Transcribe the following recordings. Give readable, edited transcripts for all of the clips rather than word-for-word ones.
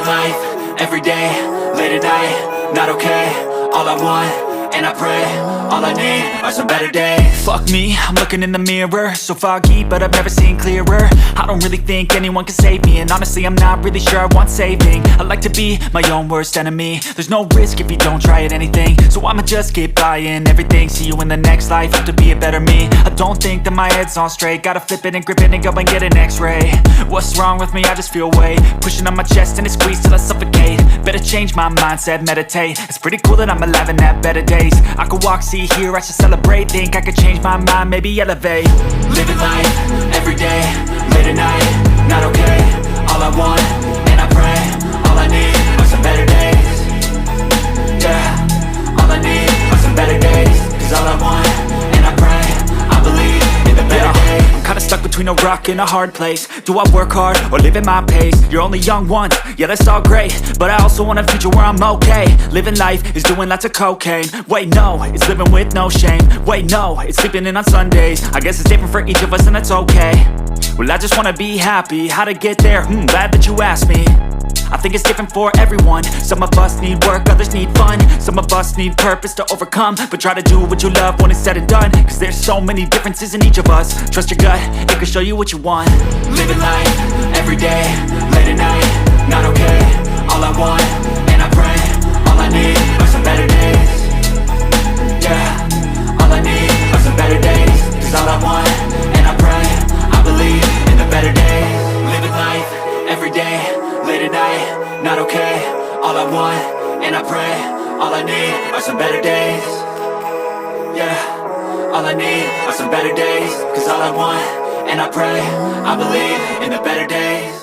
life, everyday, late at night, not okay. All I want, and I pray, all I need are some better days. Fuck me, I'm looking in the mirror, so foggy, but I've never seen clearer. I don't really think anyone can save me, and honestly I'm not really sure I want saving. I like to be my own worst enemy. There's no risk if you don't try at anything, so I'ma just keep buying everything. See you in the next life, have to be a better me. I don't think that my head's on straight, gotta flip it and grip it and go and get an x-ray. What's wrong with me? I just feel weight pushing on my chest and it squeezes till I suffocate. Better change my mindset, meditate. It's pretty cool that I'm alive and have better days. I could walk, see, hear, I should celebrate. Think I could change my mind, maybe elevate. Living life, everyday, late at night, not okay. All I want, and I pray, all I need are some better days. Yeah, all I need are some better days. Cause all I want, and I pray, I believe in the better days. I'm kinda stuck between a rock and a hard place. Do I work hard or live at my pace? You're only young once, yeah that's all great, but I also want a future where I'm okay. Living life is doing lots of cocaine. Wait no, it's living with no shame. Wait no, it's sleeping in on Sundays. I guess it's different for each of us and that's okay. Well I just wanna be happy, how to get there? Glad that you asked me. I think it's different for everyone. Some of us need work, others need fun. Some of us need purpose to overcome. But try to do what you love when it's said and done, cause there's so many differences in each of us. Trust your gut, it can show you what you want. Living life, everyday, late at night, not okay. All I want, and I pray, all I need are some better days. Yeah, all I need are some better days. Cause all I want, and I pray, I believe in the better days. Living life, everyday, late at night, not okay. All I want, and I pray, all I need are some better days. Yeah, all I need are some better days. Cause all I want, and I pray, I believe in the better days.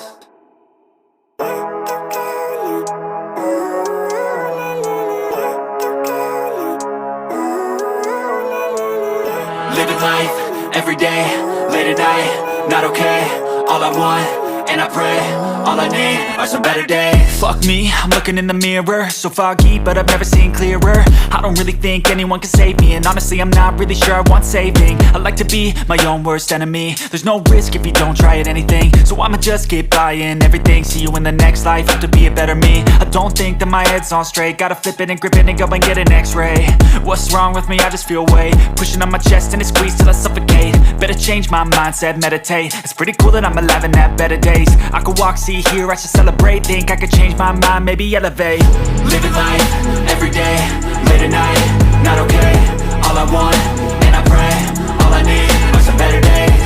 Living life, everyday, late at night, not okay. All I want, and I pray, all I need are some better days. Fuck me, I'm looking in the mirror, so foggy, but I've never seen clearer. I don't really think anyone can save me, and honestly I'm not really sure I want saving. I like to be my own worst enemy. There's no risk if you don't try at anything, so I'ma just keep buying everything. See you in the next life, have to be a better me. I don't think that my head's on straight, gotta flip it and grip it and go and get an x-ray. What's wrong with me? I just feel weight pushing on my chest and it squeezes till I suffocate. Better change my mindset, meditate. It's pretty cool that I'm alive and have better days. I could walk, see, hear, I should celebrate. Think I could change my mind, maybe elevate. Living life, everyday, late at night, not okay. All I want, and I pray, all I need are some better days.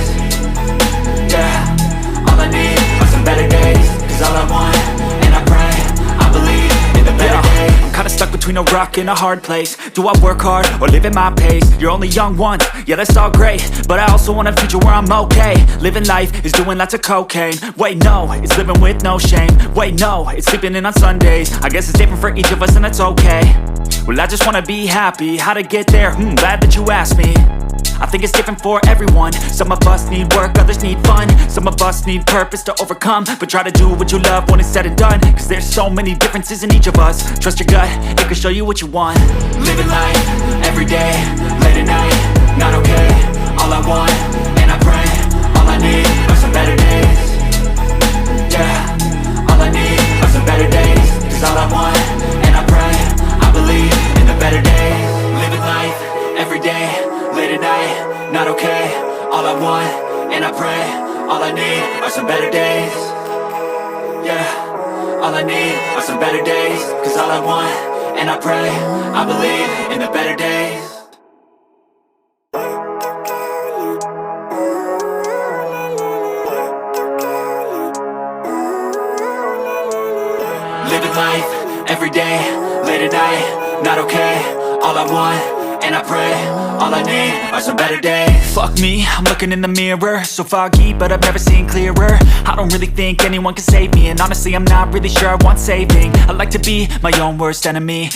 Yeah, all I need are some better days. Cause all I want, and I pray, I believe in the better days. I'm kinda stuck between a rock and a hard place. Do I work hard or live at my pace? You're only young once, yeah that's all great, but I also want a future where I'm okay. Living life is doing lots of cocaine. Wait no, it's living with no shame. Wait no, it's sleeping in on Sundays. I guess it's different for each of us and that's okay. Well I just wanna be happy, how to get there? Glad that you asked me. I think it's different for everyone. Some of us need work, others need fun. Some of us need purpose to overcome. But try to do what you love when it's said and done, cause there's so many differences in each of us. Trust your gut, it can show you what you want. Living life, everyday, late at night, not okay. All I want, and I pray, all I need are some better days. Yeah, all I need are some better days. Cause all I want, and I pray, I believe in the better days. Living life, everyday, late at night, not okay. All I want, and I pray, all I need are some better days. Yeah, all I need are some better days. Cause all I want, and I pray, I believe in the better days. Living life, everyday, late at night, not okay. All I want, and I pray, all I need are some better days. Fuck me, I'm looking in the mirror, so foggy, but I've never seen clearer. I don't really think anyone can save me, and honestly I'm not really sure I want saving. I like to be my own worst enemy.